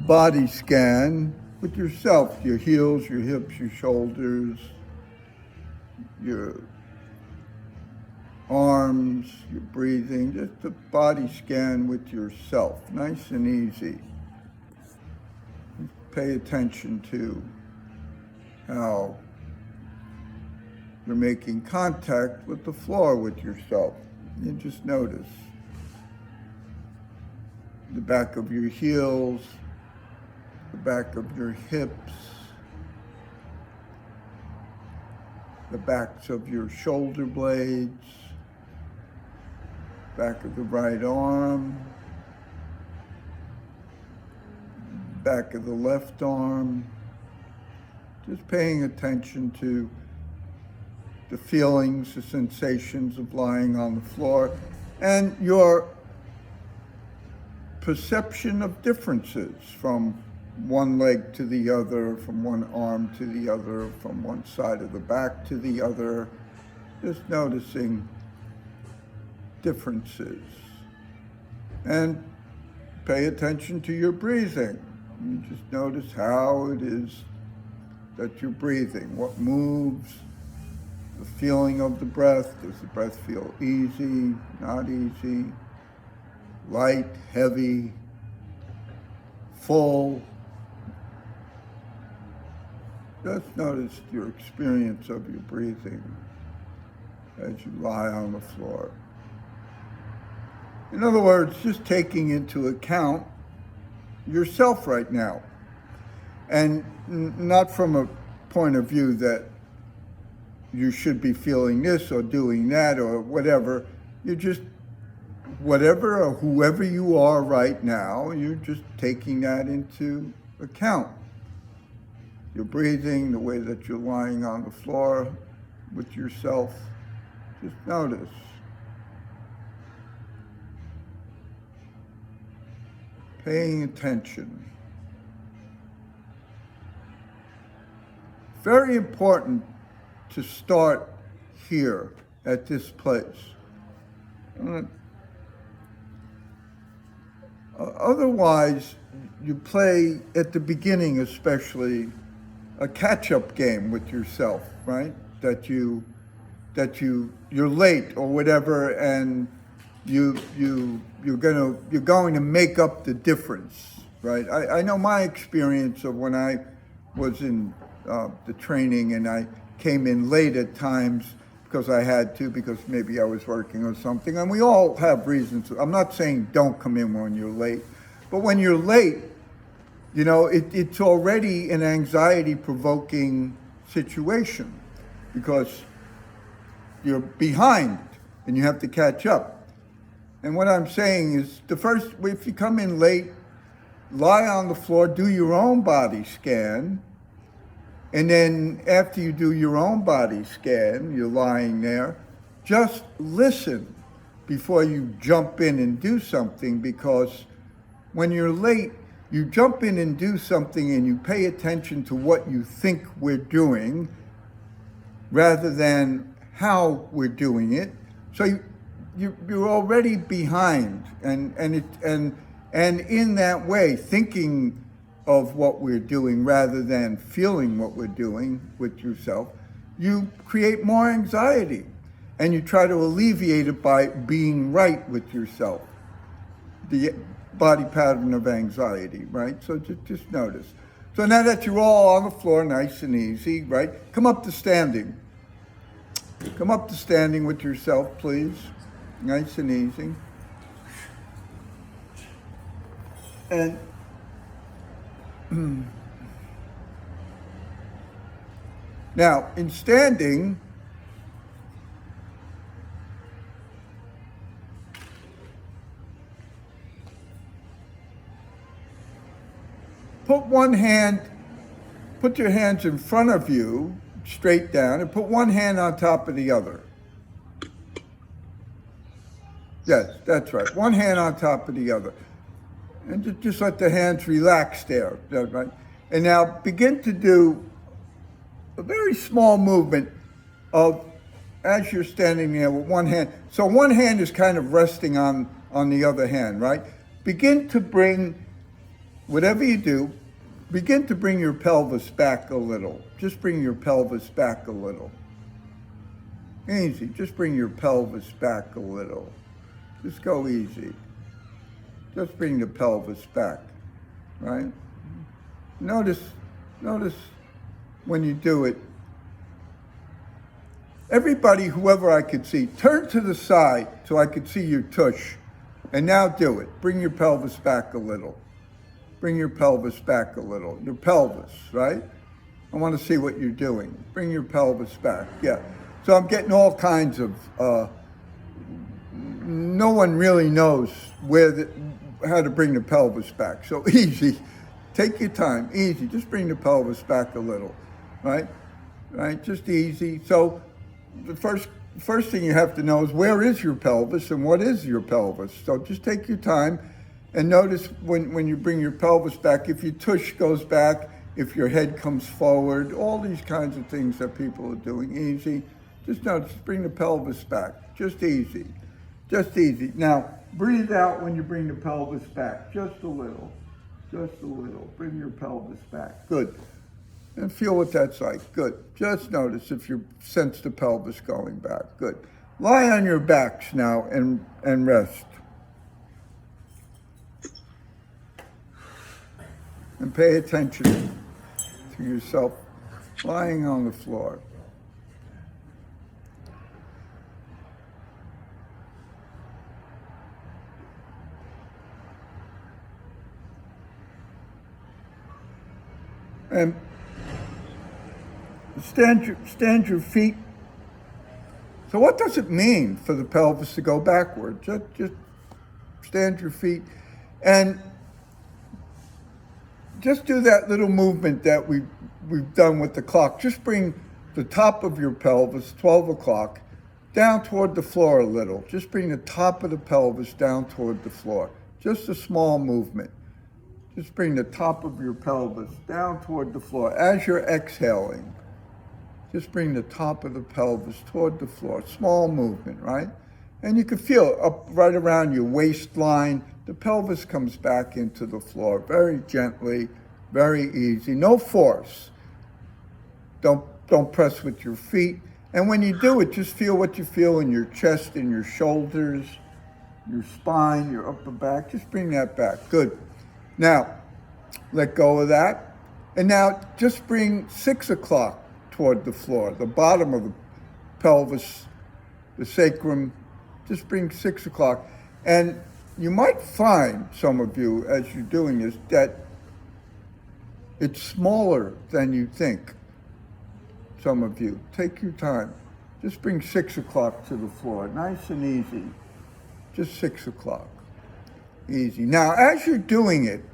body scan with yourself, your heels, your hips, your shoulders, your arms, your breathing, just a body scan with yourself, nice and easy. Pay attention to how you're making contact with the floor with yourself. You just notice the back of your heels, the back of your hips, the backs of your shoulder blades, back of the right arm, back of the left arm. Just paying attention to the feelings, the sensations of lying on the floor, and your perception of differences from one leg to the other, from one arm to the other, from one side of the back to the other. Just noticing differences. And pay attention to your breathing. You just notice how it is that you're breathing, what moves, the feeling of the breath. Does the breath feel easy, not easy, light, heavy, full? Just notice your experience of your breathing as you lie on the floor. In other words, just taking into account yourself right now. And not from a point of view that you should be feeling this or doing that or whatever. You just, whatever or whoever you are right now, you're just taking that into account. Your breathing, the way that you're lying on the floor with yourself, just notice. Paying attention. Very important to start here at this place. Otherwise, you play at the beginning especially a catch-up game with yourself, right? That you're late or whatever, and you're going to make up the difference, right? I know my experience of when I was in the training and I came in late at times because I had to, because maybe I was working or something, and we all have reasons. I'm not saying don't come in when you're late, but when you're late, you know, it's already an anxiety-provoking situation because you're behind and you have to catch up. And what I'm saying is, if you come in late, lie on the floor, do your own body scan, and then after you do your own body scan, you're lying there, just listen before you jump in and do something, because when you're late, you jump in and do something and you pay attention to what you think we're doing rather than how we're doing it. So you're already behind, and in that way, thinking of what we're doing rather than feeling what we're doing with yourself, you create more anxiety, and you try to alleviate it by being right with yourself. The body pattern of anxiety, right? So just notice. So now that you're all on the floor, nice and easy, right? Come up to standing. Come up to standing with yourself, please. Nice and easy. And now, in standing, put your hands in front of you, straight down, and put one hand on top of the other. Yes, that's right. One hand on top of the other. And just let the hands relax there, right? And now begin to do a very small movement of, as you're standing there with one hand. So one hand is kind of resting on the other hand, right? Begin to bring whatever you do, begin to bring your pelvis back a little. Just bring your pelvis back a little. Easy. Just bring your pelvis back a little. Just go easy. Just bring the pelvis back, right? Notice when you do it. Everybody, whoever I could see, turn to the side so I could see your tush. And now do it. Bring your pelvis back a little. Bring your pelvis back a little. Your pelvis, right? I want to see what you're doing. Bring your pelvis back. Yeah. So I'm getting all kinds of, no one really knows how to bring the pelvis back. So easy. Take your time. Easy. Just bring the pelvis back a little, right? Right? Just easy. So the first thing you have to know is where is your pelvis and what is your pelvis. So just take your time and notice when you bring your pelvis back, if your tush goes back, if your head comes forward, all these kinds of things that people are doing. Easy. Just notice, bring the pelvis back. Just easy. Just easy. Now, breathe out when you bring the pelvis back. Just a little. Just a little. Bring your pelvis back. Good. And feel what that's like. Good. Just notice if you sense the pelvis going back. Good. Lie on your backs now and rest. And pay attention to yourself lying on the floor. And stand your feet. So what does it mean for the pelvis to go backward? Just stand your feet and just do that little movement that we've done with the clock. Just bring the top of your pelvis, 12 o'clock, down toward the floor a little. Just bring the top of the pelvis down toward the floor. Just a small movement. Just bring the top of your pelvis down toward the floor. As you're exhaling, just bring the top of the pelvis toward the floor. Small movement, right? And you can feel up right around your waistline. The pelvis comes back into the floor very gently, very easy. No force. Don't press with your feet. And when you do it, just feel what you feel in your chest, in your shoulders, your spine, your upper back. Just bring that back. Good. Now, let go of that. And now just bring 6 o'clock toward the floor, the bottom of the pelvis, the sacrum. Just bring 6 o'clock. And you might find, some of you, as you're doing this, that it's smaller than you think. Some of you. Take your time. Just bring 6 o'clock to the floor. Nice and easy. Just 6 o'clock. Easy. Now, as you're doing it,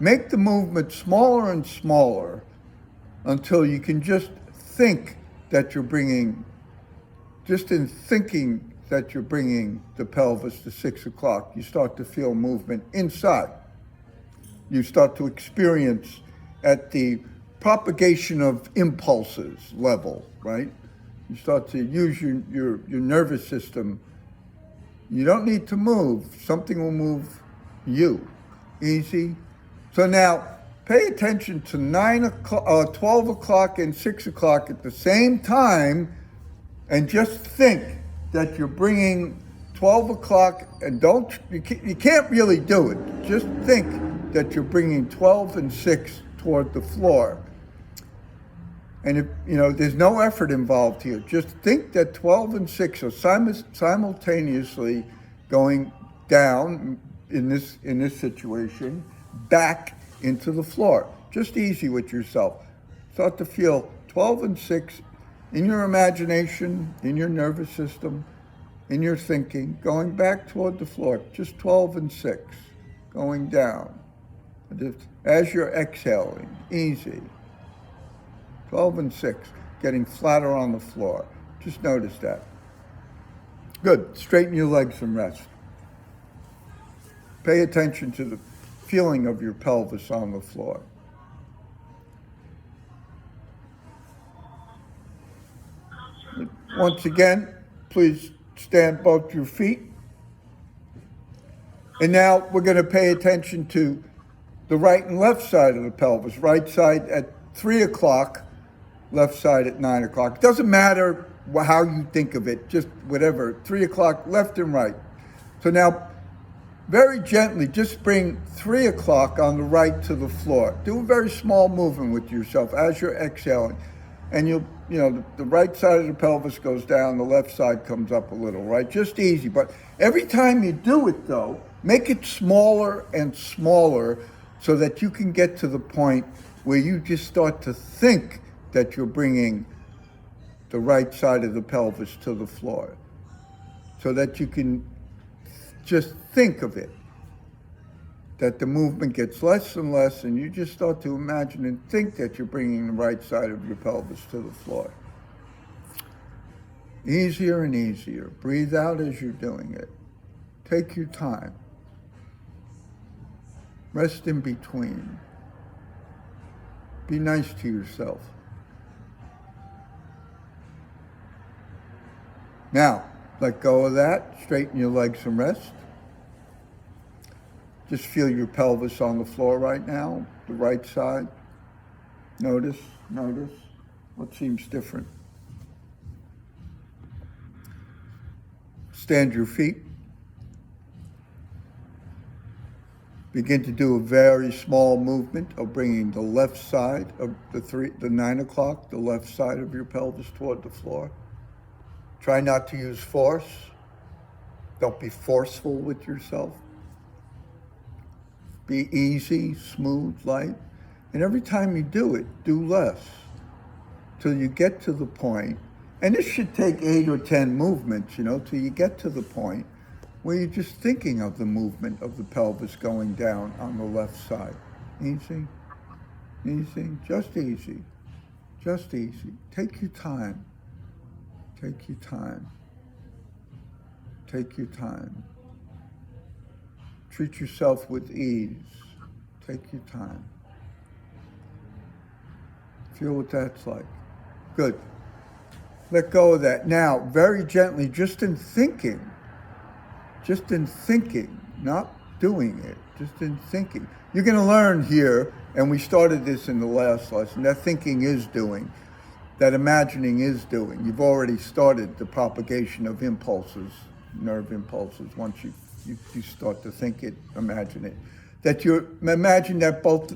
make the movement smaller and smaller until you can just think that you're bringing, just in thinking that you're bringing the pelvis to 6 o'clock, you start to feel movement inside. You start to experience at the propagation of impulses level, right? You start to use your nervous system. You don't need to move. Something will move you. Easy. So now, pay attention to 12 o'clock and 6 o'clock at the same time, and just think that you're bringing 12 o'clock, and you can't really do it. Just think that you're bringing 12 and 6 toward the floor. And if, there's no effort involved here. Just think that 12 and 6 are simultaneously going down in this situation, back into the floor. Just easy with yourself. Start to feel 12 and 6 in your imagination, in your nervous system, in your thinking, going back toward the floor. Just 12 and 6, going down. As you're exhaling, easy. 12 and 6, getting flatter on the floor. Just notice that. Good. Straighten your legs and rest. Pay attention to the feeling of your pelvis on the floor. Once again, please stand both your feet. And now we're going to pay attention to the right and left side of the pelvis. Right side at 3 o'clock, left side at 9 o'clock. It doesn't matter how you think of it, just whatever. 3 o'clock, left and right. So now, very gently, just bring 3 o'clock on the right to the floor. Do a very small movement with yourself as you're exhaling. And the right side of the pelvis goes down, the left side comes up a little, right? Just easy. But every time you do it, though, make it smaller and smaller so that you can get to the point where you just start to think that you're bringing the right side of the pelvis to the floor. So that you can just think of it, that the movement gets less and less, and you just start to imagine and think that you're bringing the right side of your pelvis to the floor. Easier and easier. Breathe out as you're doing it. Take your time. Rest in between. Be nice to yourself. Now, let go of that. Straighten your legs and rest. Just feel your pelvis on the floor right now, the right side. Notice what seems different. Stand your feet. Begin to do a very small movement of bringing the left side of the 9 o'clock, the left side of your pelvis toward the floor. Try not to use force. Don't be forceful with yourself. Be easy, smooth, light. And every time you do it, do less till you get to the point, and this should take 8 or 10 movements, till you get to the point where you're just thinking of the movement of the pelvis going down on the left side. Easy, easy, just easy, just easy. Take your time. Take your time. Take your time. Treat yourself with ease. Take your time. Feel what that's like. Good. Let go of that. Now, very gently, just in thinking, not doing it, just in thinking. You're going to learn here, and we started this in the last lesson, that thinking is doing, that imagining is doing. You've already started the propagation of impulses, nerve impulses, once you start to think it, imagine it. That imagine that both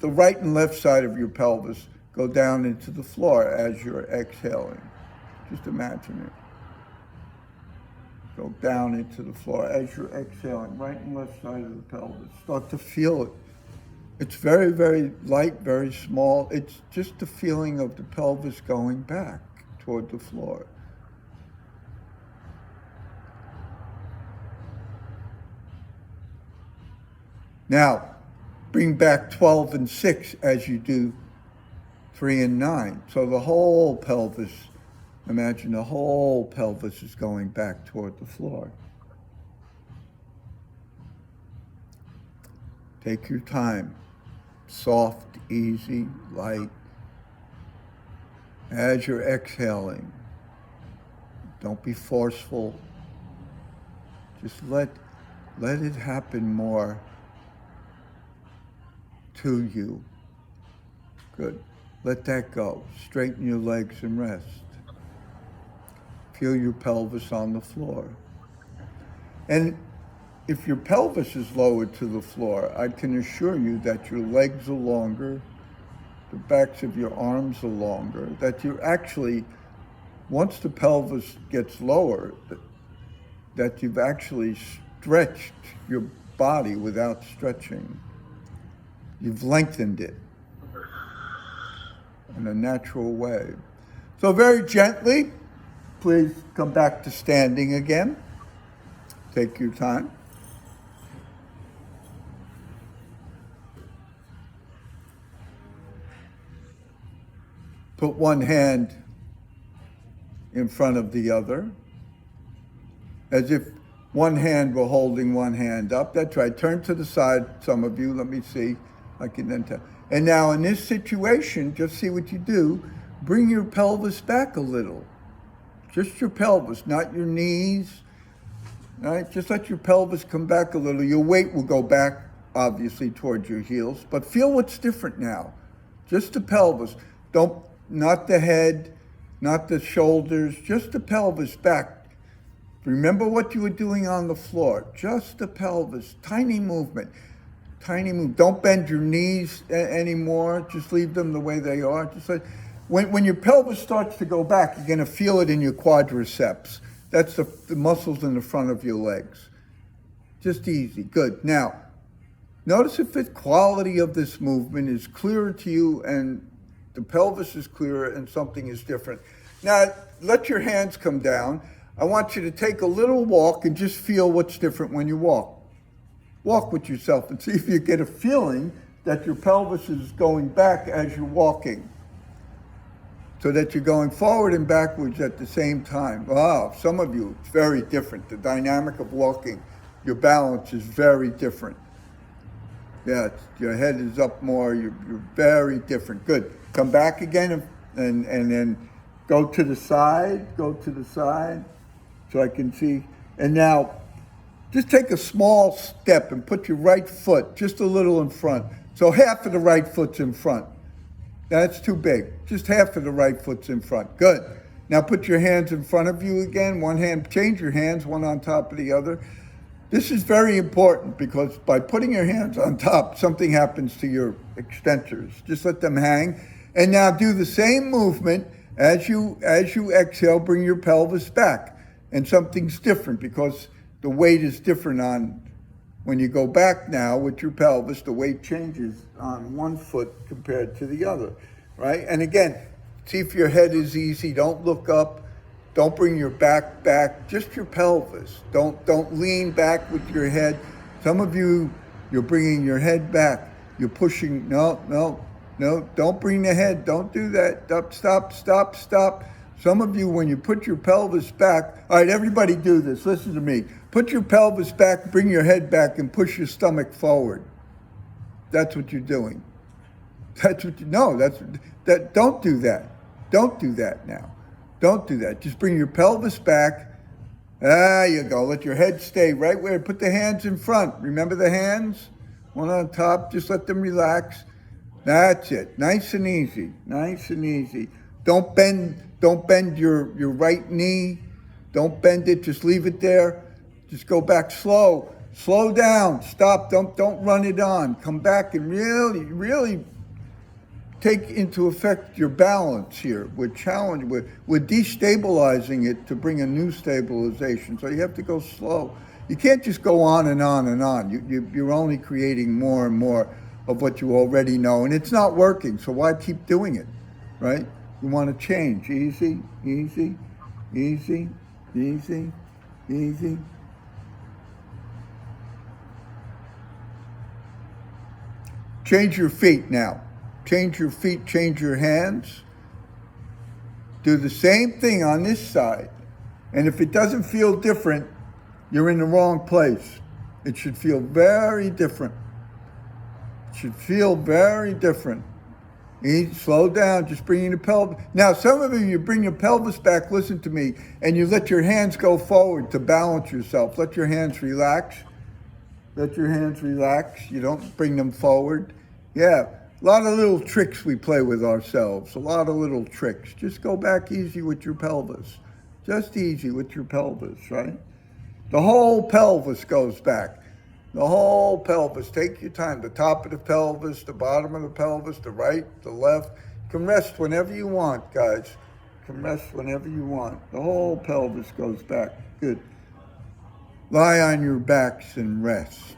the right and left side of your pelvis go down into the floor as you're exhaling. Just imagine it. Go down into the floor as you're exhaling, right and left side of the pelvis. Start to feel it. It's very, very light, very small. It's just the feeling of the pelvis going back toward the floor. Now, bring back 12 and 6 as you do 3 and 9. So the whole pelvis, imagine the whole pelvis is going back toward the floor. Take your time. Soft, easy, light. As you're exhaling, don't be forceful. Just let it happen more to you. Good. Let that go. Straighten your legs and rest. Feel your pelvis on the floor. And if your pelvis is lowered to the floor, I can assure you that your legs are longer, the backs of your arms are longer, that you're actually, once the pelvis gets lower, that you've actually stretched your body without stretching. You've lengthened it in a natural way. So very gently, please come back to standing again. Take your time. Put one hand in front of the other, as if one hand were holding one hand up. That's right. Turn to the side, some of you. Let me see. I can then tell. And now in this situation, just see what you do. Bring your pelvis back a little. Just your pelvis, not your knees. All right? Just let your pelvis come back a little. Your weight will go back obviously, towards your heels, but feel what's different now. Just the pelvis. Don't, not the head, not the shoulders, just the pelvis back. Remember what you were doing on the floor. Just the pelvis. Tiny movement. Tiny move. Don't bend your knees anymore. Just leave them the way they are. Just like, when your pelvis starts to go back, you're going to feel it in your quadriceps. That's the muscles in the front of your legs. Just easy. Good. Now, notice if the quality of this movement is clearer to you and the pelvis is clearer and something is different. Now, let your hands come down. I want you to take a little walk and just feel what's different when you walk. Walk with yourself and see if you get a feeling that your pelvis is going back as you're walking, so that you're going forward and backwards at the same time. Wow, some of you, it's very different. The dynamic of walking, your balance is very different. Yeah, your head is up more, you're very different. Good. Come back again and then go to the side, so I can see. And now, just take a small step and put your right foot just a little in front. So half of the right foot's in front. That's too big. Just half of the right foot's in front. Good. Now put your hands in front of you again. One hand, change your hands, one on top of the other. This is very important because by putting your hands on top, something happens to your extensors. Just let them hang. And now do the same movement as you exhale, bring your pelvis back. And something's different because the weight is different on, when you go back now with your pelvis, the weight changes on one foot compared to the other, right? And again, see if your head is easy. Don't look up. Don't bring your back, just your pelvis. Don't lean back with your head. Some of you, you're bringing your head back. You're pushing, no, don't bring the head. Don't do that. Stop. Some of you, when you put your pelvis back, all right, everybody do this. Listen to me. Put your pelvis back, bring your head back, and push your stomach forward. That's what you're doing. Don't do that. Don't do that now. Don't do that. Just bring your pelvis back. There you go. Let your head stay right where. Put the hands in front. Remember the hands? One on top. Just let them relax. That's it. Nice and easy. Don't bend your right knee. Don't bend it. Just leave it there. Just go back slow. Slow down. Stop. Don't run it on. Come back and really take into effect your balance here. We're destabilizing it to bring a new stabilization. So you have to go slow. You can't just go on and on and on. You're only creating more and more of what you already know, and it's not working. So why keep doing it, right? You want to change. Easy. Change your feet now. Change your feet, change your hands. Do the same thing on this side. And if it doesn't feel different, you're in the wrong place. It should feel very different. Slow down, just bringing the pelvis. Now, some of you bring your pelvis back, listen to me, and you let your hands go forward to balance yourself. Let your hands relax. You don't bring them forward. Yeah, a lot of little tricks we play with ourselves. Just go back easy with your pelvis. Just easy with your pelvis, right? The whole pelvis goes back. The whole pelvis. Take your time. The top of the pelvis, the bottom of the pelvis, the right, the left. You can rest whenever you want, guys. The whole pelvis goes back. Good. Lie on your backs and rest.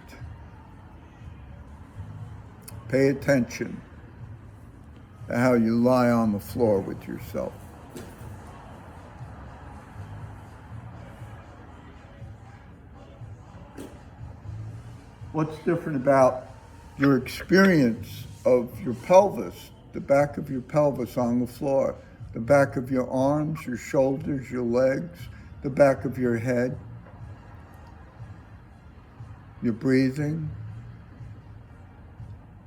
Pay attention to how you lie on the floor with yourself. What's different about your experience of your pelvis, the back of your pelvis on the floor, the back of your arms, your shoulders, your legs, the back of your head, your breathing?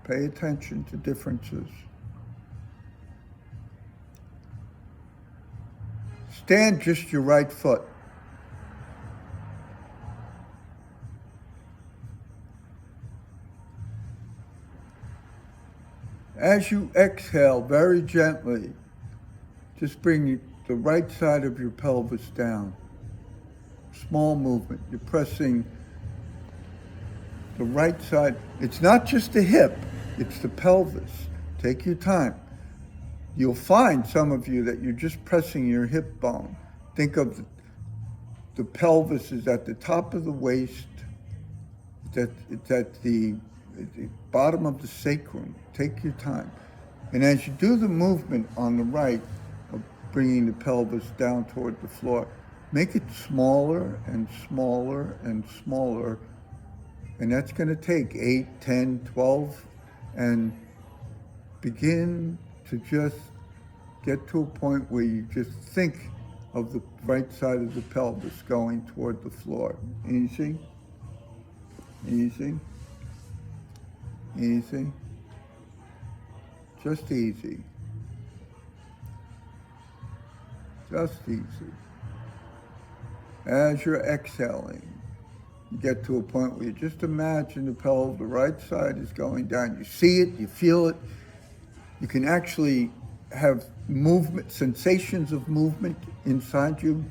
Pay attention to differences. Stand just your right foot. As you exhale very gently, just bring the right side of your pelvis down. Small movement. You're pressing the right side. It's not just the hip, it's the pelvis. Take your time. You'll find, some of you, that you're just pressing your hip bone. Think of the pelvis is at the top of the waist. It's at the bottom of the sacrum. Take your time. And as you do the movement on the right, of bringing the pelvis down toward the floor, make it smaller and smaller and smaller. And that's going to take 8, 10, 12, and begin to just get to a point where you just think of the right side of the pelvis going toward the floor. Easy, easy, easy, just easy, just easy. As you're exhaling, you get to a point where you just imagine the right side is going down. You see it, you feel it. You can actually have movement, sensations of movement inside you.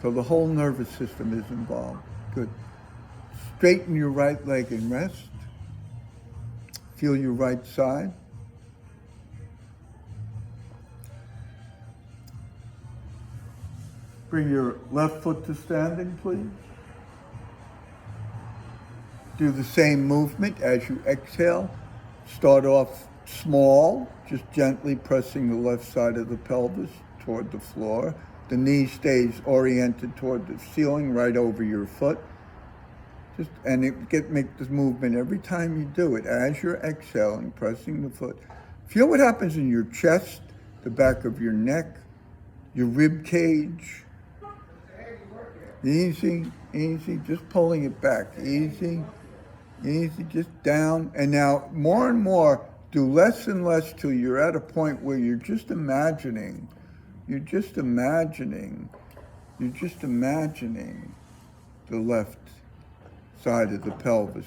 So the whole nervous system is involved. Good. Straighten your right leg and rest. Feel your right side. Bring your left foot to standing, please. Do the same movement as you exhale. Start off small, just gently pressing the left side of the pelvis toward the floor. The knee stays oriented toward the ceiling, right over your foot. Make this movement every time you do it. As you're exhaling, pressing the foot. Feel what happens in your chest, the back of your neck, your rib cage. Easy, easy, just pulling it back. Easy, easy, just down. And now more and more, do less and less till you're at a point where you're just imagining the left side of the pelvis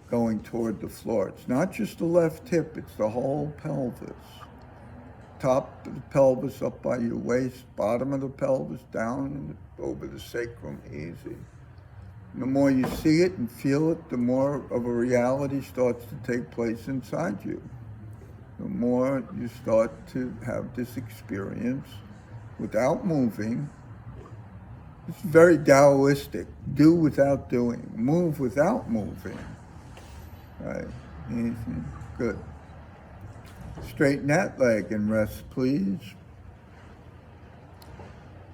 going toward the floor. It's not just the left hip, it's the whole pelvis. Top of the pelvis up by your waist, bottom of the pelvis down over the sacrum, easy. And the more you see it and feel it, the more of a reality starts to take place inside you. The more you start to have this experience without moving. It's very Taoistic. Do without doing. Move without moving. Right. Easy. Good. Straighten that leg and rest, please.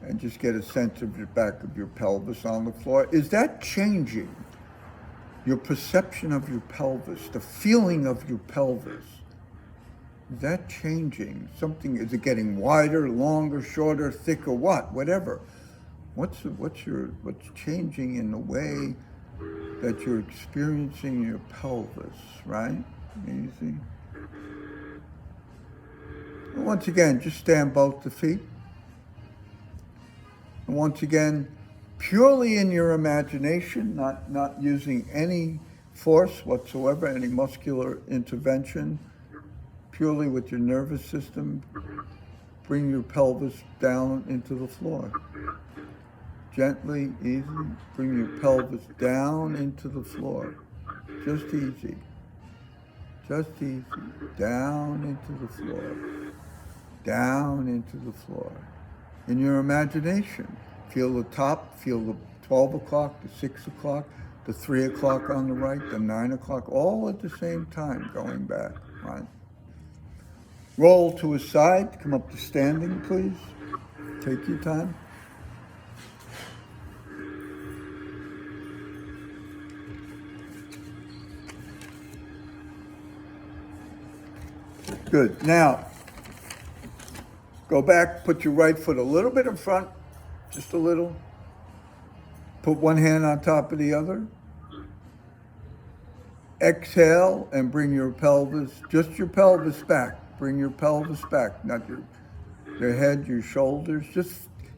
And just get a sense of the back of your pelvis on the floor. Is that changing your perception of your pelvis, the feeling of your pelvis? Is that changing? Is it getting wider, longer, shorter, thicker, whatever? What's changing in the way that you're experiencing your pelvis, right? Easy. And once again, just stand both the feet. And once again, purely in your imagination, not using any force whatsoever, any muscular intervention, purely with your nervous system, bring your pelvis down into the floor. Gently, easy, bring your pelvis down into the floor. Just easy. Just easy. Down into the floor. Down into the floor. In your imagination, feel the top, feel the 12 o'clock, the 6 o'clock, the 3 o'clock on the right, the 9 o'clock, all at the same time going back, right? Roll to a side, come up to standing, please. Take your time. Good. Now, go back, put your right foot a little bit in front, just a little. Put one hand on top of the other. Exhale and bring your pelvis, just your pelvis back. Bring your pelvis back, not your head, your shoulders.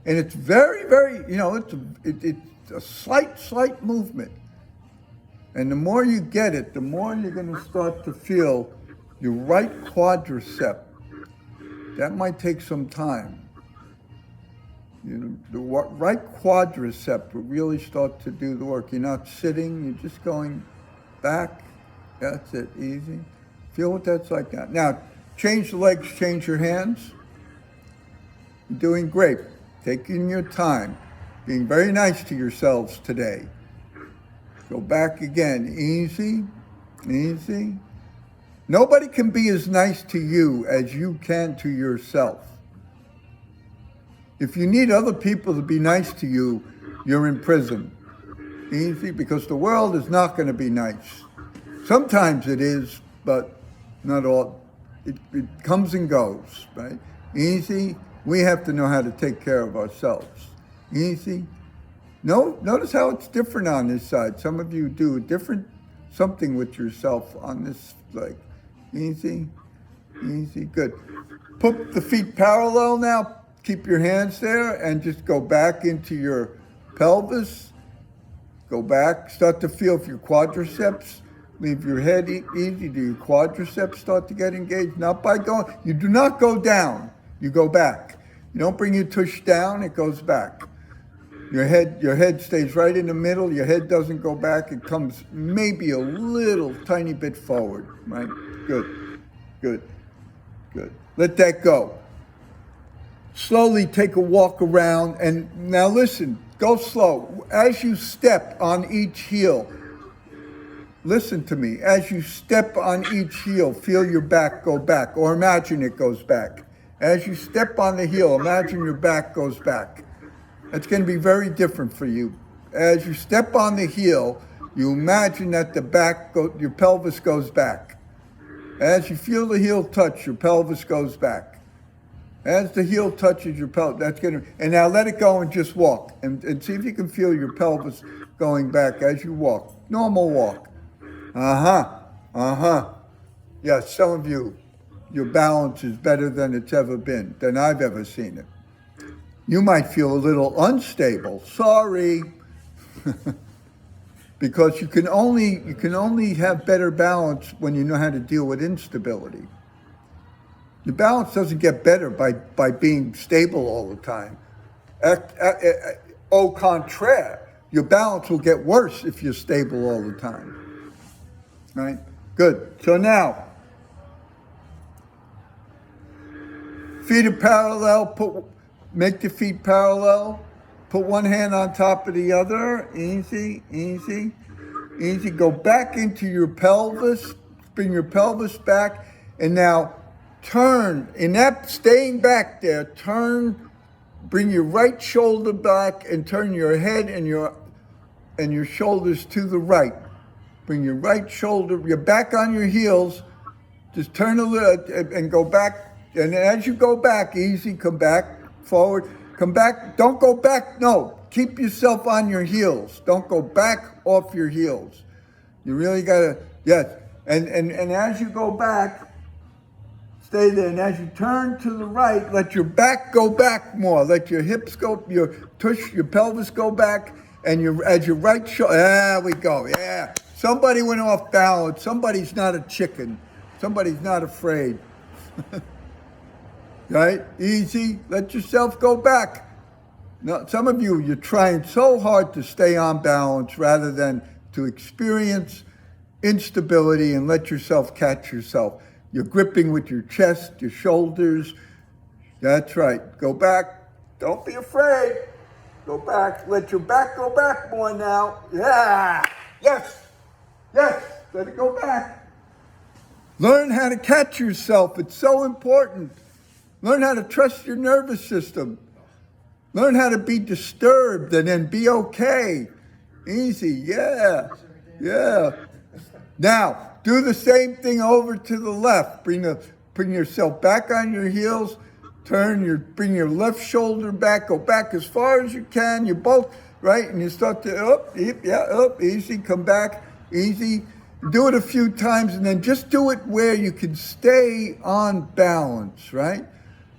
And it's very, very, it's a slight movement. And the more you get it, the more you're going to start to feel your right quadricep. That might take some time. The right quadricep will really start to do the work. You're not sitting, you're just going back. That's it, easy. Feel what that's like now. Now, change the legs, change your hands. You're doing great. Taking your time. Being very nice to yourselves today. Go back again, easy, easy. Nobody can be as nice to you as you can to yourself. If you need other people to be nice to you, you're in prison. Easy, because the world is not going to be nice. Sometimes it is, but not all. It comes and goes, right? Easy, we have to know how to take care of ourselves. Easy. No, notice how it's different on this side. Some of you do a different something with yourself on this leg. Easy, easy, good. Put the feet parallel now. Keep your hands there and just go back into your pelvis. Go back. Start to feel if your quadriceps. Leave your head easy. Do your quadriceps start to get engaged? Not by going. You do not go down. You go back. You don't bring your tush down. It goes back. Your head stays right in the middle. Your head doesn't go back. It comes maybe a little tiny bit forward. Right? Good. Good. Good. Let that go. Slowly take a walk around, and now listen, go slow. As you step on each heel, listen to me. As you step on each heel, feel your back go back, or imagine it goes back. As you step on the heel, imagine your back goes back. That's going to be very different for you. As you step on the heel, you imagine that your pelvis goes back. As you feel the heel touch, your pelvis goes back. As the heel touches your pelvis, that's going to, and now let it go and just walk. And see if you can feel your pelvis going back as you walk. Normal walk. Yes, some of you, your balance is better than it's ever been, than I've ever seen it. You might feel a little unstable. Sorry. Because you can only have better balance when you know how to deal with instability. Your balance doesn't get better by being stable all the time. Au contraire, your balance will get worse if you're stable all the time. Right? Good. So now, feet are parallel. Make the feet parallel. Put one hand on top of the other. Easy, easy, easy. Go back into your pelvis. Bring your pelvis back. And now, turn, staying back there, bring your right shoulder back and turn your head and your shoulders to the right. Bring your right shoulder, you're back on your heels, just turn a little and go back. And as you go back, easy, come back, forward, come back, don't go back, no, keep yourself on your heels. Don't go back off your heels. You really gotta, yes. And as you go back, stay there, and as you turn to the right, let your back go back more. Let your hips go, your pelvis go back, and as your right shoulder. There we go. Yeah. Somebody went off balance. Somebody's not a chicken. Somebody's not afraid. Right? Easy. Let yourself go back. Now, some of you, you're trying so hard to stay on balance rather than to experience instability and let yourself catch yourself. You're gripping with your chest, your shoulders. That's right. Go back. Don't be afraid. Go back. Let your back go back more now. Yeah. Yes. Yes. Let it go back. Learn how to catch yourself. It's so important. Learn how to trust your nervous system. Learn how to be disturbed and then be okay. Easy. Yeah. Yeah. Now, do the same thing over to the left. Bring yourself back on your heels. Bring your left shoulder back. Go back as far as you can. You're both right, and you start to up, easy. Come back, easy. Do it a few times, and then just do it where you can stay on balance. Right?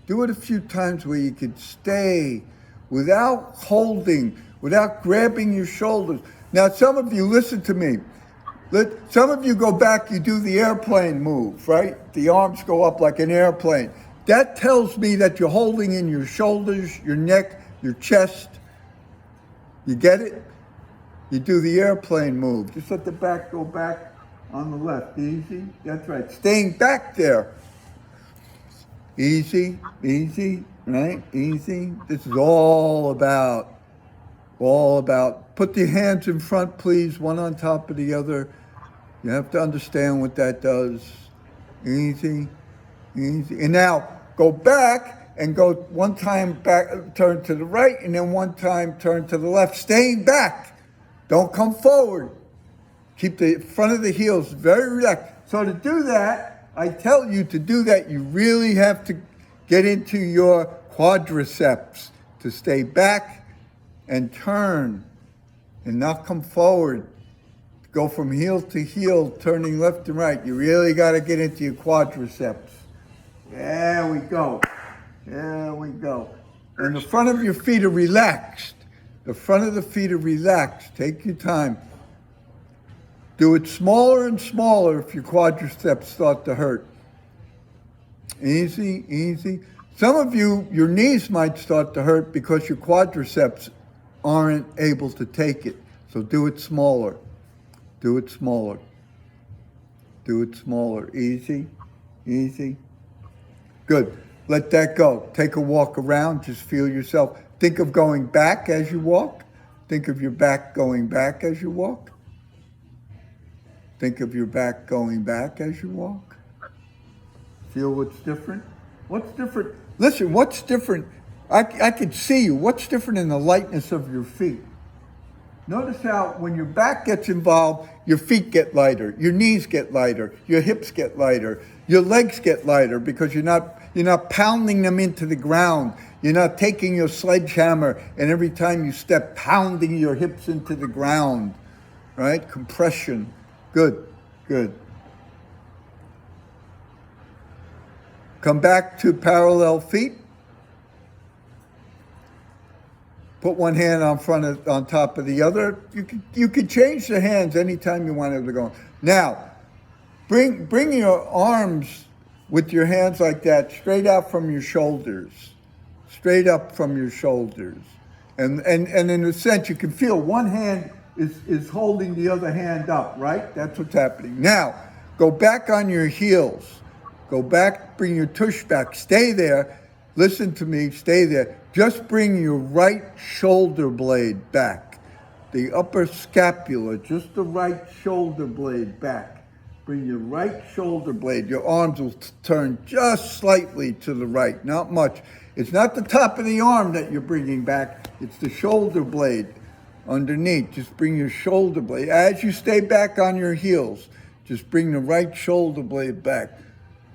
Do it a few times where you can stay without holding, without grabbing your shoulders. Now, some of you, listen to me. Some of you go back, you do the airplane move, right? The arms go up like an airplane. That tells me that you're holding in your shoulders, your neck, your chest. You get it? You do the airplane move. Just let the back go back on the left. Easy. That's right. Staying back there. Easy, easy, right? Easy. This is all about, put the hands in front, please, one on top of the other. You have to understand what that does. Easy, easy. And now go back and go one time back, turn to the right, and then one time turn to the left, staying back. Don't come forward. Keep the front of the heels very relaxed. So to do that, I tell you to do that, you really have to get into your quadriceps to stay back and turn and not come forward. Go from heel to heel, turning left and right. You really got to get into your quadriceps. There we go. There we go. And the front of your feet are relaxed. The front of the feet are relaxed. Take your time. Do it smaller and smaller if your quadriceps start to hurt. Easy, easy. Some of you, your knees might start to hurt because your quadriceps aren't able to take it. So do it smaller. Do it smaller. Do it smaller. Easy, easy. Good. Let that go. Take a walk around. Just feel yourself. Think of going back as you walk. Think of your back going back as you walk. Think of your back going back as you walk. Feel what's different? What's different? Listen, what's different? I can see you. What's different in the lightness of your feet? Notice how when your back gets involved, your feet get lighter, your knees get lighter, your hips get lighter, your legs get lighter because you're not pounding them into the ground. You're not taking your sledgehammer and every time you step, pounding your hips into the ground, right? Compression. Good, good. Come back to parallel feet. Put one hand on top of the other. You could change the hands anytime you wanted to go. Now, bring your arms with your hands like that straight out from your shoulders. Straight up from your shoulders. And in a sense, you can feel one hand is holding the other hand up, right? That's what's happening. Now, go back on your heels. Go back, bring your tush back. Stay there. Listen to me, stay there. Just bring your right shoulder blade back. The upper scapula, just the right shoulder blade back. Bring your right shoulder blade. Your arms will turn just slightly to the right, not much. It's not the top of the arm that you're bringing back. It's the shoulder blade underneath. Just bring your shoulder blade. As you stay back on your heels, just bring the right shoulder blade back.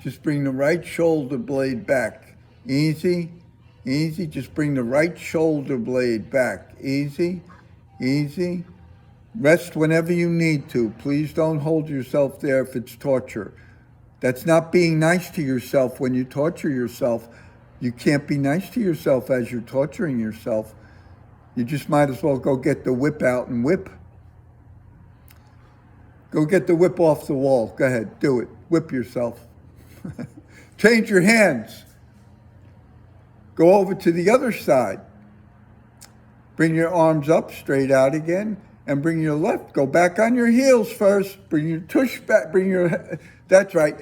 Just bring the right shoulder blade back. Easy, easy. Just bring the right shoulder blade back. Easy, easy. Rest whenever you need to. Please don't hold yourself there if it's torture. That's not being nice to yourself when you torture yourself. You can't be nice to yourself as you're torturing yourself. You just might as well go get the whip out and whip. Go get the whip off the wall. Go ahead, do it. Whip yourself. Change your hands. Go over to the other side. Bring your arms up, straight out again, and bring your left. Go back on your heels first. Bring your tush back. That's right,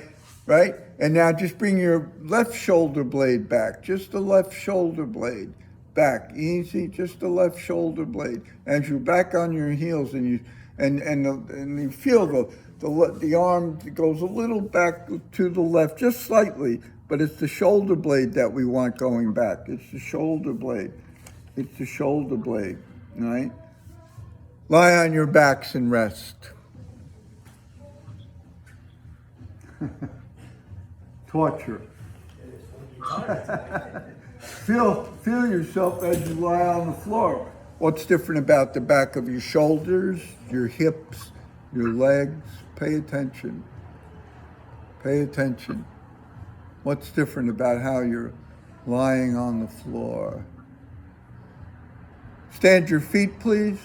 right? And now just bring your left shoulder blade back. Just the left shoulder blade back. Easy, just the left shoulder blade. As you're back on your heels and you feel the arm goes a little back to the left, just slightly, but it's the shoulder blade that we want going back. It's the shoulder blade. It's the shoulder blade, right? Lie on your backs and rest. Torture. Feel yourself as you lie on the floor. What's different about the back of your shoulders, your hips, your legs? Pay attention. Pay attention. What's different about how you're lying on the floor? Stand your feet, please.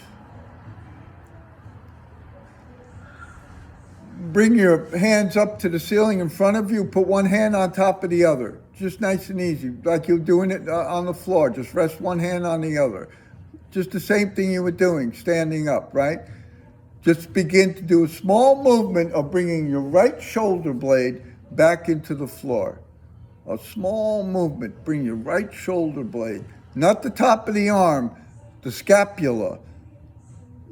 bring your hands up to the ceiling in front of you. Put one hand on top of the other. Just nice and easy, like you're doing it on the floor. Just rest one hand on the other. Just the same thing you were doing, standing up, right? Just begin to do a small movement of bringing your right shoulder blade back into the floor. A small movement. Bring your right shoulder blade, not the top of the arm, the scapula.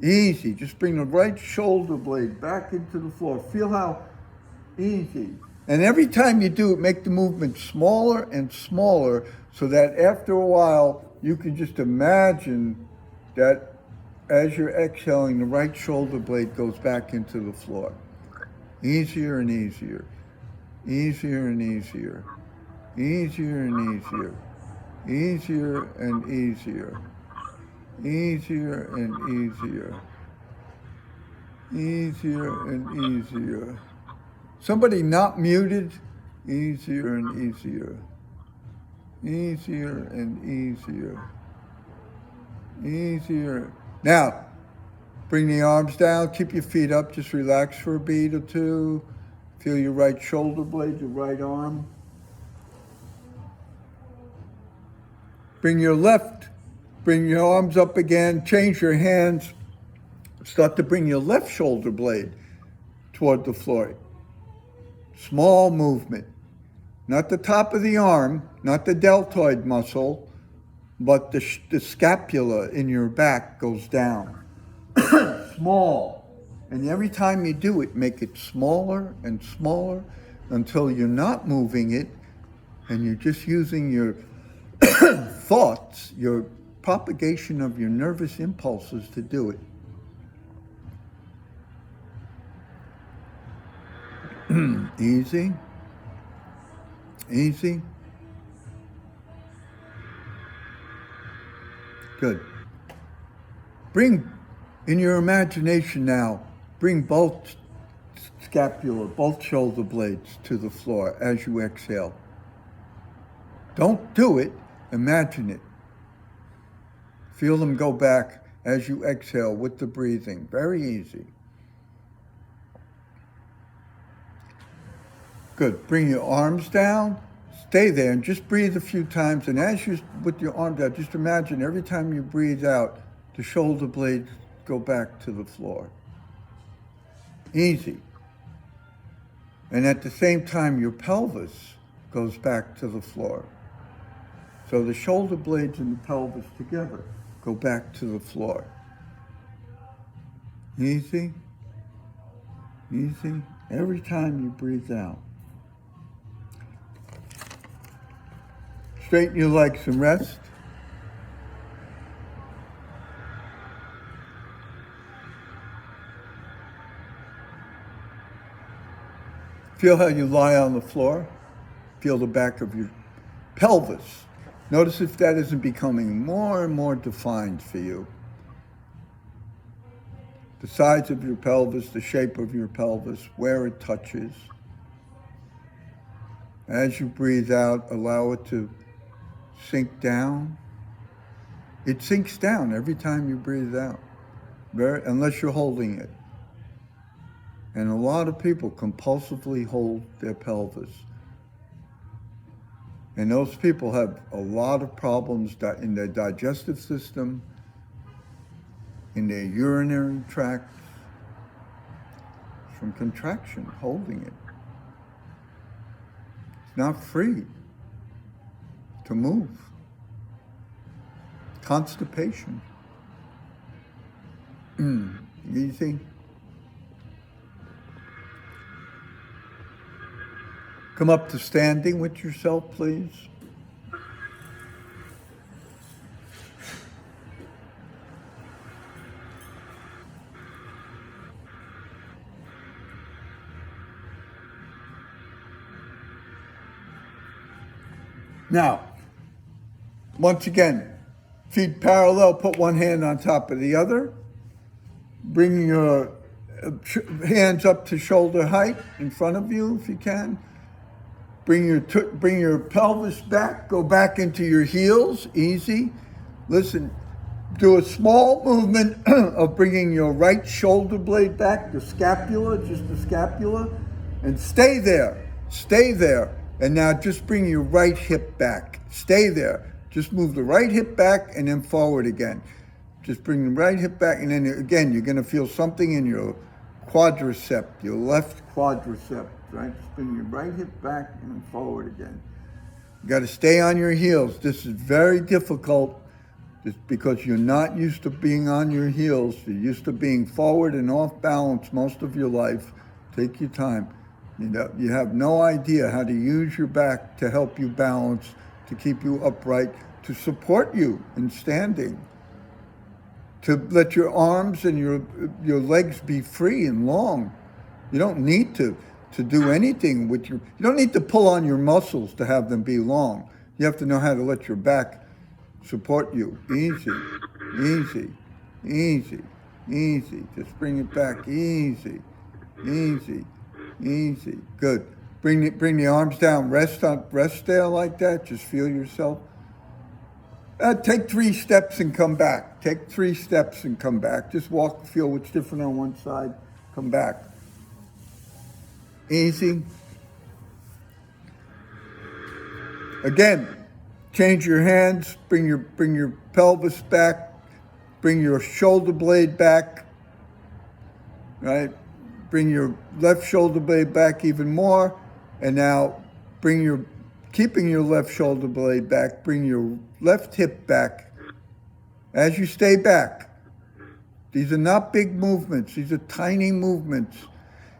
Easy. Just bring the right shoulder blade back into the floor. Feel how easy. And every time you do it, make the movement smaller and smaller so that after a while, you can just imagine that as you're exhaling, the right shoulder blade goes back into the floor. Easier and easier. Easier and easier. Easier and easier. Easier and easier. Easier and easier. Easier and easier. Somebody not muted, easier and easier. Easier and easier. Easier. Now, bring the arms down, keep your feet up, just relax for a beat or two. Feel your right shoulder blade, your right arm. Bring your arms up again, change your hands. Start to bring your left shoulder blade toward the floor. Small movement. Not the top of the arm, not the deltoid muscle, but the scapula in your back goes down. Small. And every time you do it, make it smaller and smaller until you're not moving it and you're just using your thoughts, your propagation of your nervous impulses to do it. Easy. Easy. Good. Bring, in your imagination now, bring both scapula, both shoulder blades to the floor as you exhale. Don't do it, imagine it. Feel them go back as you exhale with the breathing. Very easy. Good. Bring your arms down. Stay there and just breathe a few times. And as you, with your arms down, just imagine every time you breathe out, the shoulder blades go back to the floor. Easy. And at the same time, your pelvis goes back to the floor. So the shoulder blades and the pelvis together go back to the floor. Easy. Easy. Every time you breathe out. Straighten your legs and rest. Feel how you lie on the floor. Feel the back of your pelvis. Notice if that isn't becoming more and more defined for you. The size of your pelvis, the shape of your pelvis, where it touches. As you breathe out, allow it to sink down. It sinks down every time you breathe out, unless you're holding it. And a lot of people compulsively hold their pelvis. And those people have a lot of problems in their digestive system, in their urinary tracts, from contraction, holding it. It's not free to move. Constipation. Easy. Come up to standing with yourself, please. Now, once again, feet parallel, put one hand on top of the other. Bring your hands up to shoulder height in front of you if you can. Bring your pelvis back, go back into your heels, easy. Listen, do a small movement of bringing your right shoulder blade back, the scapula, just the scapula, and stay there. Stay there. And now just bring your right hip back. Stay there. Just move the right hip back and then forward again. Just bring the right hip back, and then again, you're going to feel something in your quadricep, your left quadricep, right? Just bring your right hip back and then forward again. You got to stay on your heels. This is very difficult just because you're not used to being on your heels. You're used to being forward and off balance most of your life. Take your time. You have no idea how to use your back to help you balance, to keep you upright, to support you in standing, to let your arms and your legs be free and long. You don't need to do anything with you don't need to pull on your muscles to have them be long. You have to know how to let your back support you. Easy, easy, easy, easy. Just bring it back. Easy, easy, easy. Good. Bring the arms down. Rest there like that. Just feel yourself. Take 3 steps and come back. Take 3 steps and come back. Just walk, feel what's different on one side. Come back. Easy. Again, change your hands. Bring your pelvis back. Bring your shoulder blade back. Right. Bring your left shoulder blade back even more, and now keeping your left shoulder blade back. Bring your left hip back as you stay back. These are not big movements. These are tiny movements.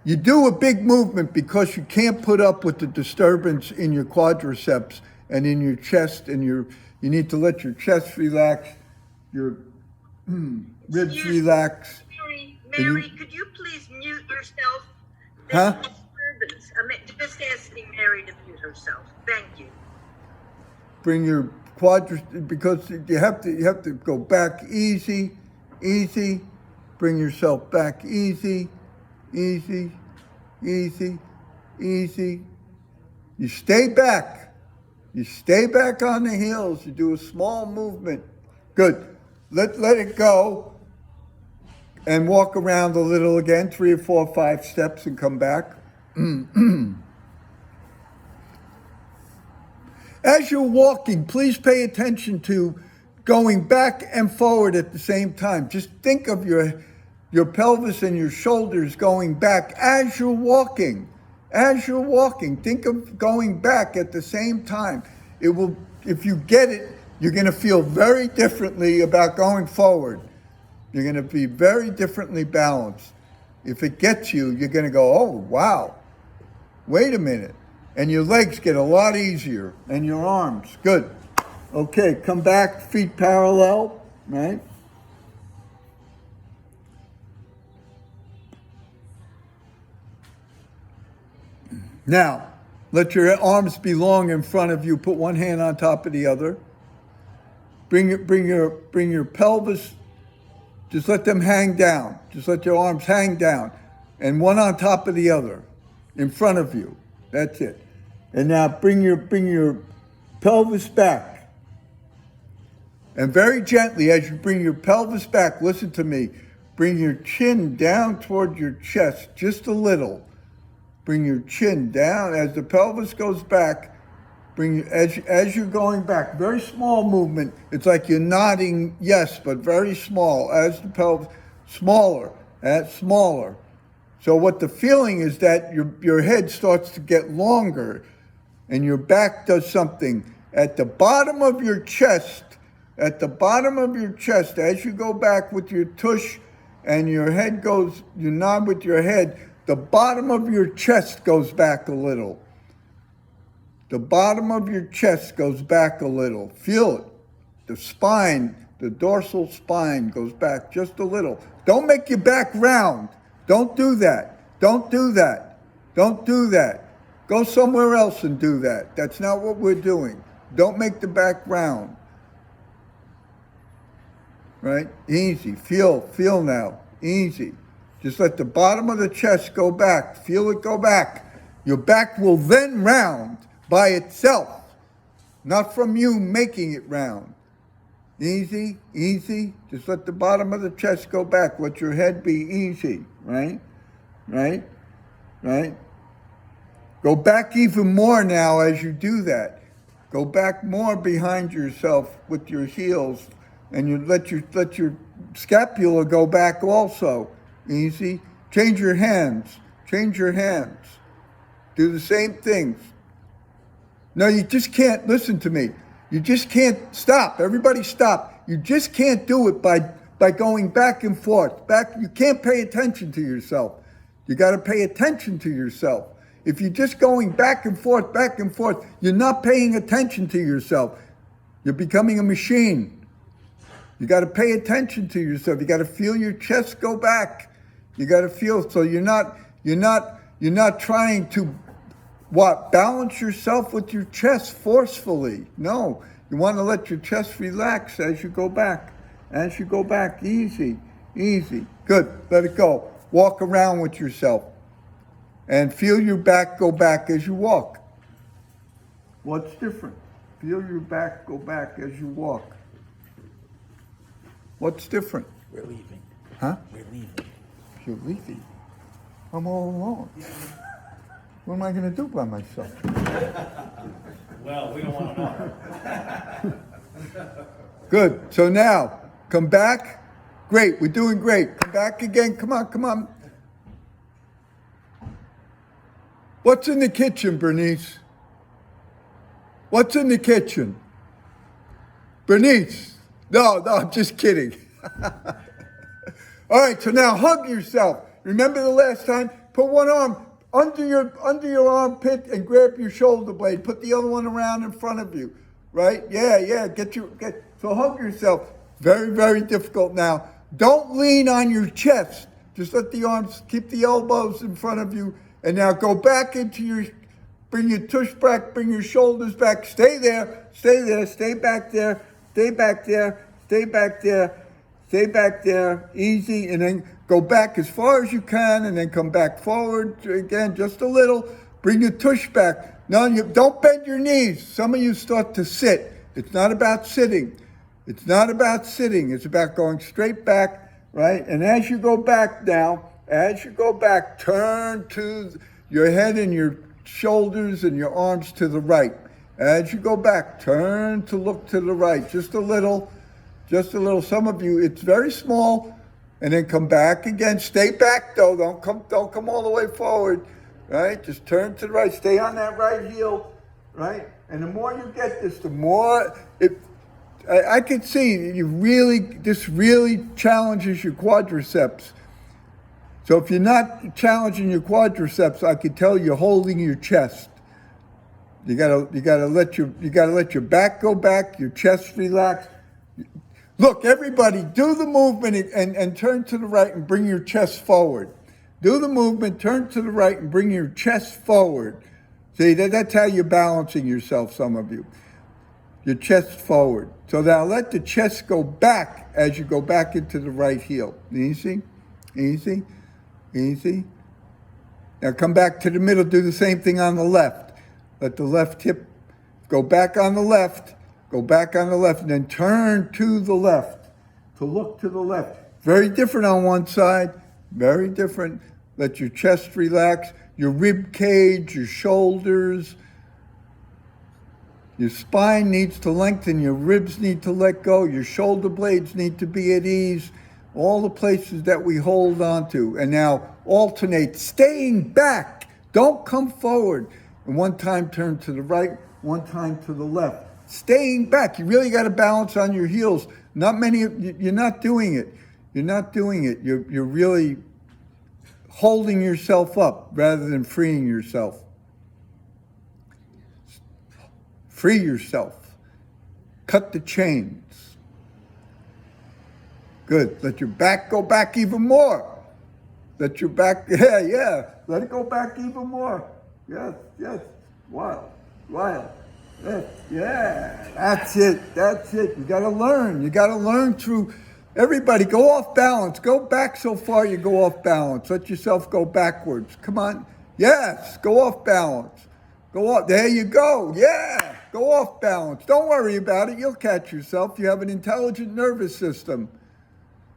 You do a big movement because you can't put up with the disturbance in your quadriceps and in your chest, and you need to let your chest relax, your ribs relax. Mary, could you please mute yourself? Huh? Disturbance. Just asking Mary to mute herself. Thank you. Bring your quadriceps, because you have to go back easy, easy. Bring yourself back easy, easy, easy, easy. You stay back. You stay back on the heels. You do a small movement. Good. Let it go. And walk around a little again, 3 or 4 or 5 steps, and come back. As you're walking, please pay attention to going back and forward at the same time. Just think of your pelvis and your shoulders going back as you're walking. As you're walking, think of going back at the same time. It will, if you get it, you're going to feel very differently about going forward. You're going to be very differently balanced. If it gets you, you're going to go, oh, wow, wait a minute. And your legs get a lot easier, and your arms. Good. Okay, come back, feet parallel, right? Now, let your arms be long in front of you. Put one hand on top of the other. Bring your pelvis. Just let them hang down. Just let your arms hang down. And one on top of the other in front of you. That's it. And now bring your pelvis back. And very gently, as you bring your pelvis back, listen to me. Bring your chin down toward your chest just a little. Bring your chin down as the pelvis goes back. As you're going back, very small movement. It's like you're nodding yes, but very small. As the pelvis, smaller, smaller. So what the feeling is that your head starts to get longer, and your back does something. At the bottom of your chest, as you go back with your tush, and your head goes, you nod with your head, the bottom of your chest goes back a little. The bottom of your chest goes back a little. Feel it. The spine, the dorsal spine goes back just a little. Don't make your back round. Don't do that. Don't do that. Don't do that. Go somewhere else and do that. That's not what we're doing. Don't make the back round. Right? Easy. Feel now. Easy. Just let the bottom of the chest go back. Feel it go back. Your back will then round by itself, not from you making it round. Easy, easy. Just let the bottom of the chest go back. Let your head be easy, right? Right? Right? Go back even more now as you do that. Go back more behind yourself with your heels, and you let your scapula go back also. Easy. Change your hands. Change your hands. Do the same things. No, you just can't listen to me. You just can't stop. Everybody stop. You just can't do it by going back and forth. You can't pay attention to yourself. You got to pay attention to yourself. If you're just going back and forth, you're not paying attention to yourself. You're becoming a machine. You got to pay attention to yourself. You got to feel your chest go back. You got to feel, so you're not trying to balance yourself with your chest forcefully. No, you want to let your chest relax as you go back. As you go back, easy, easy. Good, let it go. Walk around with yourself. And feel your back go back as you walk. What's different? Feel your back go back as you walk. What's different? We're leaving. Huh? We're leaving. You're leaving. I'm all alone. What am I going to do by myself? Well, we don't want to know. Good. So now, come back. Great. We're doing great. Come back again. Come on, come on. What's in the kitchen, Bernice? What's in the kitchen? Bernice. No, I'm just kidding. All right, so now hug yourself. Remember the last time? Put one arm under your armpit and grab your shoulder blade. Put the other one around in front of you. Right? Yeah. So hug yourself. Very, very difficult now. Don't lean on your chest. Just let the arms, keep the elbows in front of you. And now go back bring your tush back, bring your shoulders back. Stay there, stay back there, stay back there, stay back there, stay back there. Easy, and then go back as far as you can, and then come back forward again, just a little. Bring your tush back. No, don't bend your knees. Some of you start to sit. It's not about sitting. It's not about sitting. It's about going straight back, right? And as you go back now, turn to your head and your shoulders and your arms to the right. As you go back, turn to look to the right. Just a little. Some of you, it's very small. And then come back again. Stay back though. Don't come all the way forward. Right? Just turn to the right. Stay on that right heel. Right? And the more you get this, the more I can see this really challenges your quadriceps. So if you're not challenging your quadriceps, I can tell you're holding your chest. You gotta let your back go back, your chest relax. Look, everybody, do the movement and turn to the right and bring your chest forward. Do the movement, turn to the right and bring your chest forward. See, that's how you're balancing yourself, some of you. Your chest forward. So now let the chest go back as you go back into the right heel. Easy, easy. Easy. Now come back to the middle. Do the same thing on the left. Let the left hip go back on the left. Go back on the left. And then turn to the left. To look to the left. Very different on one side. Very different. Let your chest relax. Your rib cage, your shoulders. Your spine needs to lengthen. Your ribs need to let go. Your shoulder blades need to be at ease. All the places that we hold on to. And now alternate, staying back. Don't come forward. And one time turn to the right, one time to the left. Staying back. You really got to balance on your heels. You're not doing it. You're not doing it. You're really holding yourself up rather than freeing yourself. Free yourself. Cut the chains. Good. Let your back go back even more. Let your back, yeah. Let it go back even more. Yes. Wild. Yeah. That's it. You got to learn through everybody. Go off balance. Go back so far you go off balance. Let yourself go backwards. Come on. Yes. Go off balance. Go off. There you go. Yeah. Go off balance. Don't worry about it. You'll catch yourself. You have an intelligent nervous system.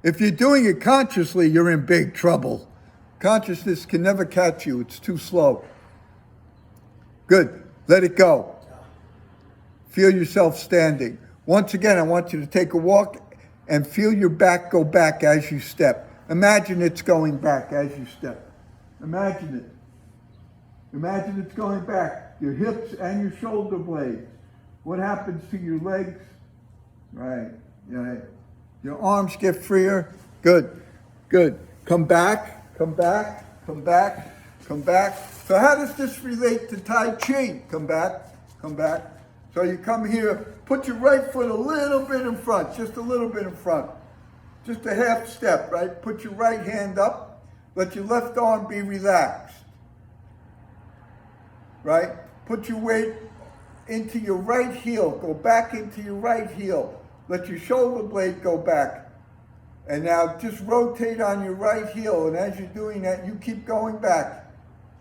If you're doing it consciously, you're in big trouble. Consciousness can never catch you. It's too slow. Good. Let it go. Feel yourself standing. Once again, I want you to take a walk and feel your back go back as you step. Imagine it's going back as you step. Imagine it. Imagine it's going back. Your hips and your shoulder blades. What happens to your legs? Right. Your arms get freer. Good. Come back. Come back. So how does this relate to Tai Chi? Come back. So you come here, put your right foot a little bit in front, just a little bit in front. Just a half step, right? Put your right hand up. Let your left arm be relaxed. Right? Put your weight into your right heel. Go back into your right heel. Let your shoulder blade go back. And now just rotate on your right heel. And as you're doing that, you keep going back.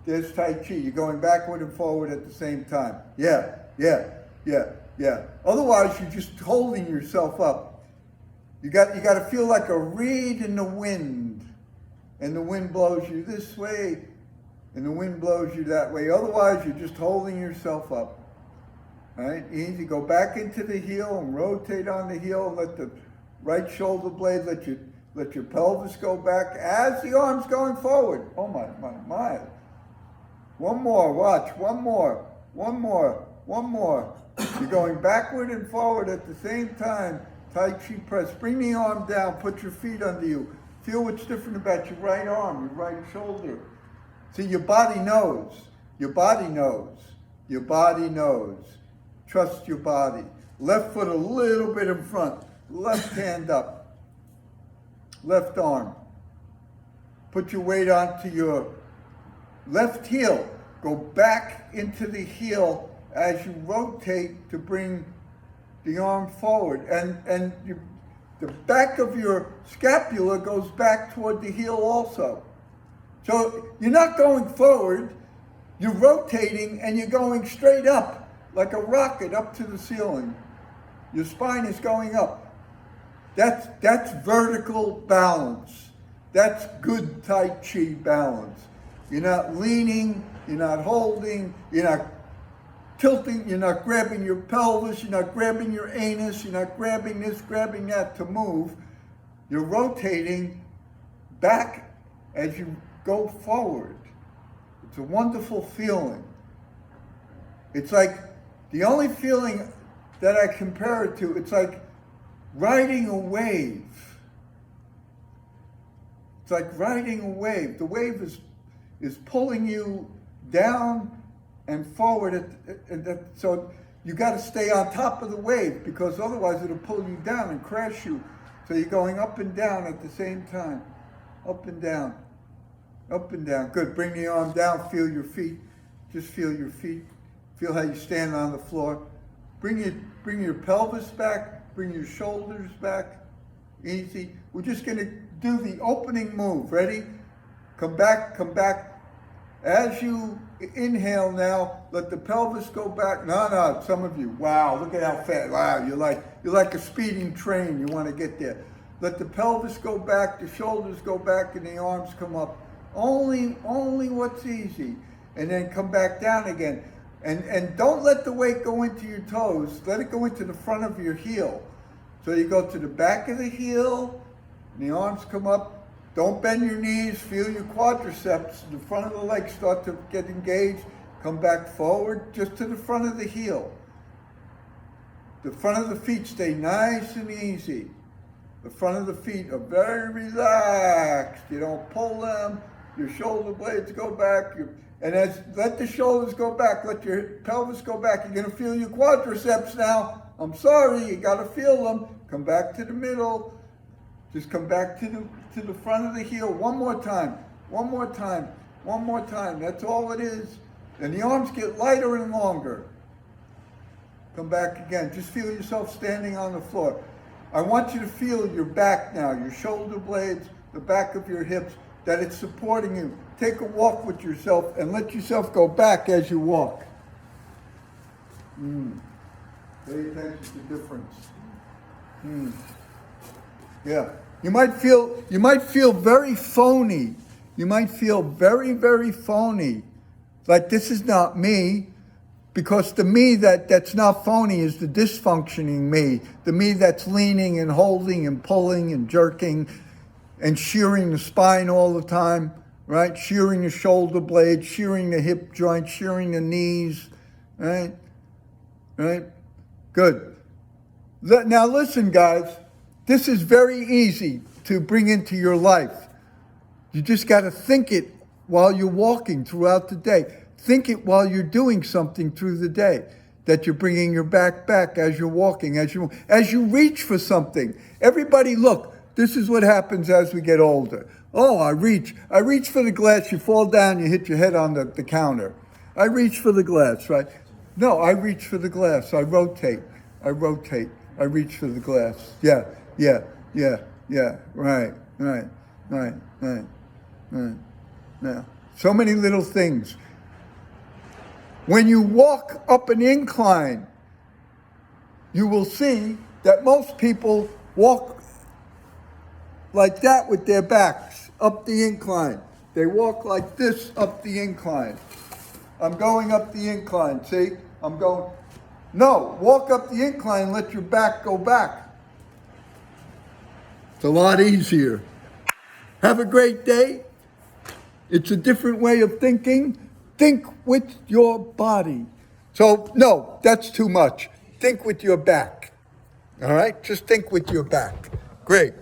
There's Tai Chi. You're going backward and forward at the same time. Yeah. Otherwise, you're just holding yourself up. You got to feel like a reed in the wind. And the wind blows you this way, and the wind blows you that way. Otherwise, you're just holding yourself up. All right? Easy. Go back into the heel and rotate on the heel. Let the right shoulder blade, let your pelvis go back as the arm's going forward. Oh my. One more. Watch. One more. You're going backward and forward at the same time. Tai Chi press. Bring the arm down. Put your feet under you. Feel what's different about your right arm, your right shoulder. See, your body knows. Trust your body. Left foot a little bit in front. Left hand up. Left arm. Put your weight onto your left heel. Go back into the heel as you rotate to bring the arm forward. And the back of your scapula goes back toward the heel also. So you're not going forward, you're rotating and you're going straight up, like a rocket up to the ceiling. Your spine is going up. That's vertical balance. That's good Tai Chi balance. You're not leaning, you're not holding, you're not tilting, you're not grabbing your pelvis, you're not grabbing your anus, you're not grabbing this, grabbing that to move. You're rotating back as you go forward. It's a wonderful feeling. It's like the only feeling that I compare it to, it's like riding a wave. It's like riding a wave. The wave is pulling you down and forward, so you got to stay on top of the wave because otherwise it'll pull you down and crash you. So you're going up and down at the same time, up and down. Good. Bring the arm down. Feel your feet. Just feel your feet. Feel how you stand on the floor. Bring your pelvis back. Bring your shoulders back. Easy. We're just going to do the opening move. Ready? Come back. As you inhale now, let the pelvis go back. No, some of you, wow, look at how fast. Wow, you're like a speeding train. You want to get there. Let the pelvis go back, the shoulders go back, and the arms come up. Only what's easy. And then come back down again. And don't let the weight go into your toes. Let it go into the front of your heel. So you go to the back of the heel, and the arms come up. Don't bend your knees, feel your quadriceps, the front of the legs start to get engaged. Come back forward, just to the front of the heel. The front of the feet stay nice and easy. The front of the feet are very relaxed. You don't pull them, your shoulder blades go back. Let the shoulders go back, let your pelvis go back. You're gonna feel your quadriceps now. I'm sorry, you gotta feel them. Come back to the middle. Just come back to the front of the heel one more time. That's all it is. And the arms get lighter and longer. Come back again. Just feel yourself standing on the floor. I want you to feel your back now, your shoulder blades, the back of your hips, that it's supporting you. Take a walk with yourself and let yourself go back as you walk. Pay attention to difference. Yeah. You might feel very phony. You might feel very, very phony. Like this is not me. Because the me that's not phony is the dysfunctioning me. The me that's leaning and holding and pulling and jerking and shearing the spine all the time, right? Shearing the shoulder blade, shearing the hip joint, shearing the knees, right? Right? Good. Now listen, guys. This is very easy to bring into your life. You just got to think it while you're walking throughout the day. Think it while you're doing something through the day, that you're bringing your back as you're walking, as you reach for something. Everybody, look, this is what happens as we get older. Oh, I reach for the glass, you fall down, you hit your head on the counter. I reach for the glass, right? No, I reach for the glass, I rotate, I reach for the glass. Yeah, right. Yeah. So many little things. When you walk up an incline, you will see that most people walk like that with their backs up the incline. They walk like this up the incline. I'm going up the incline, see? No, walk up the incline, let your back go back. It's a lot easier. Have a great day. It's a different way of thinking. Think with your body. So, no, that's too much. Think with your back. All right? Just think with your back. Great.